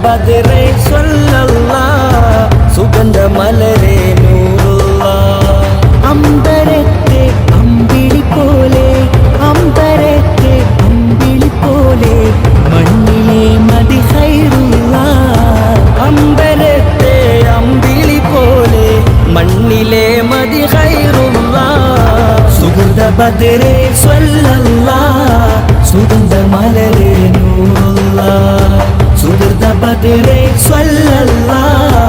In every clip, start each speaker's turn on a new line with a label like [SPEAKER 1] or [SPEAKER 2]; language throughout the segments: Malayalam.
[SPEAKER 1] ബദറേ സ്വല്ലല്ലാഹ് സുഗന്ധ മലരേ നൂറുല്ലാഹ്
[SPEAKER 2] അമ്പരത്തെ അമ്പിളി പോലെ അമ്പരത്തെ അമ്പിളി പോലെ മണ്ണിലെ മദി ഖൈറുല്ലാഹ്
[SPEAKER 1] അമ്പരത്തെ അമ്പിളി പോലെ മണ്ണിലെ മദി ഖൈറുല്ലാഹ്
[SPEAKER 2] സുഗന്ധ ബദറേ സ്വല്ലല്ലാഹ് സുഗന്ധ മലരേ നൂറുല്ലാഹ് സുഗന്ധ ബദറേ സ്വല്ലല്ലാഹ്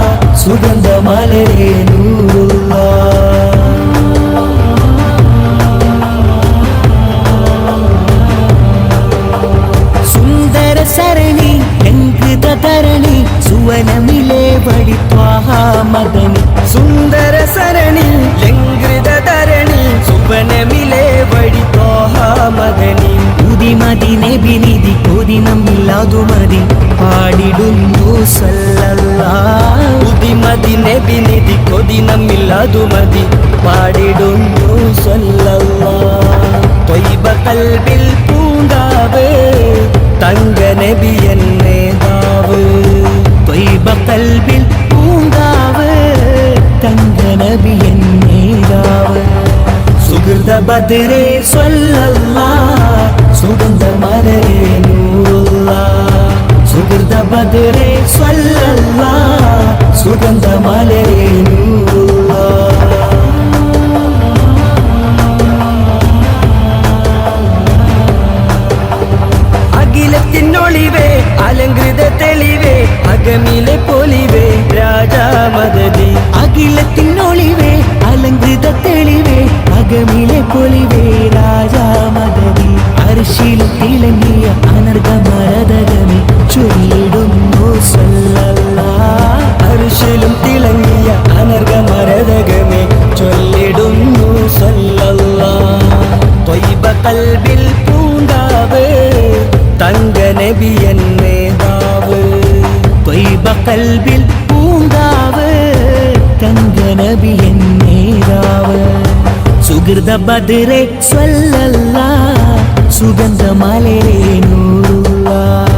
[SPEAKER 2] സുഗന്ധ മലരേ നൂറുല്ലാഹ് സുന്ദര സരണി ലംഘൃത ധരണി സുവനമിലെ വഴി ത്വാഹ മദനി
[SPEAKER 1] സുന്ദര സരണി ലംഘൃത ധരണി സുവനമിലെ വഴി ത്വാഹ മദനി
[SPEAKER 2] ഉദിമതി നബി നിധി കൊതി നമ്മില്ലാതു മതി പാടിടുന്നു സല്ലല്ലാഹ്
[SPEAKER 1] ഉദിമതി നബി നിധി കൊതി നമ്മില്ലാതു മതി പാടിടുന്നു സല്ലല്ലാഹ് ത്വയ്ബ ഖൽബിൽ പൂങ്കാവ് തങ്ക നബി എന്നേതാവ്
[SPEAKER 2] ത്വയ്ബ ഖൽബിൽ പൂങ്കാവ് തങ്ക നബി എന്നേതാവ് സുഗന്ധ ബദറേ സ്വല്ലല്ലാഹ് സുഗന്ധ മലരേ നൂറുല്ലാഹ് സുഗന്ധ ബദറേ സ്വല്ലല്ലാഹ് സുഗന്ധ മലരേ നൂറുല്ലാഹ്
[SPEAKER 1] അഖിലത്തിനൊളിവേ അലങ്കൃത തെളിവേ അകമിലെ പൊലിവേ രാജാ മദദി
[SPEAKER 2] അഖിലത്തിനൊളിവേ അലങ്കൃത തെളിവേ അകമിലെ പൊലിവേ രാജാ മദദി അർശിലും തിളങ്ങിയ അനർഘമരതകമേ ചൊല്ലിടുന്നു സല്ലല്ലാഹ്
[SPEAKER 1] അർശിലും തിളങ്ങിയ അനർഘമരതകമേ ചൊല്ലിടുന്നു സല്ലല്ലാഹ് ത്വയ്ബ ഖൽബിൽ പൂങ്കാവ് തങ്ക നബി എന്നേതാവ്
[SPEAKER 2] ത്വയ്ബ ഖൽബിൽ പൂങ്കാവ് തങ്ക നബി എന്നേതാവ് സുഗന്ധ ബദറേ സ്വല്ലല്ലാഹ് സുഗന്ധ മലരേ നൂറുല്ലാഹ്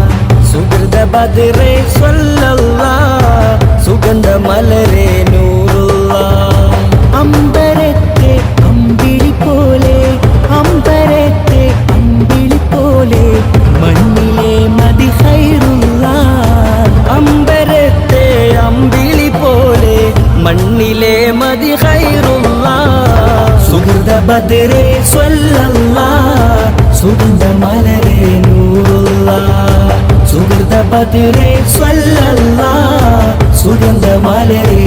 [SPEAKER 1] സുഗന്ധ ബദറേ സ്വല്ലല്ലാഹ് സുഗന്ധ മലരേ നൂറുല്ലാഹ്
[SPEAKER 2] അമ്പരത്തെ അമ്പിളി പോലെ അമ്പരത്തെ അമ്പിളി പോലെ മണ്ണിലെ മദി ഖൈറുല്ലാഹ്
[SPEAKER 1] അമ്പരത്തെ അമ്പിളി പോലെ മണ്ണിലെ മദി ഖൈറുല്ലാഹ്
[SPEAKER 2] സുഗന്ധ ബദറേ സ്വല്ലല്ലാഹ് സുഗന്ധ മലരേ നൂറുല്ലാഹ് സുഗന്ധ ബദറേ സ്വല്ലല്ലാഹ് സുഗന്ധ മലരേ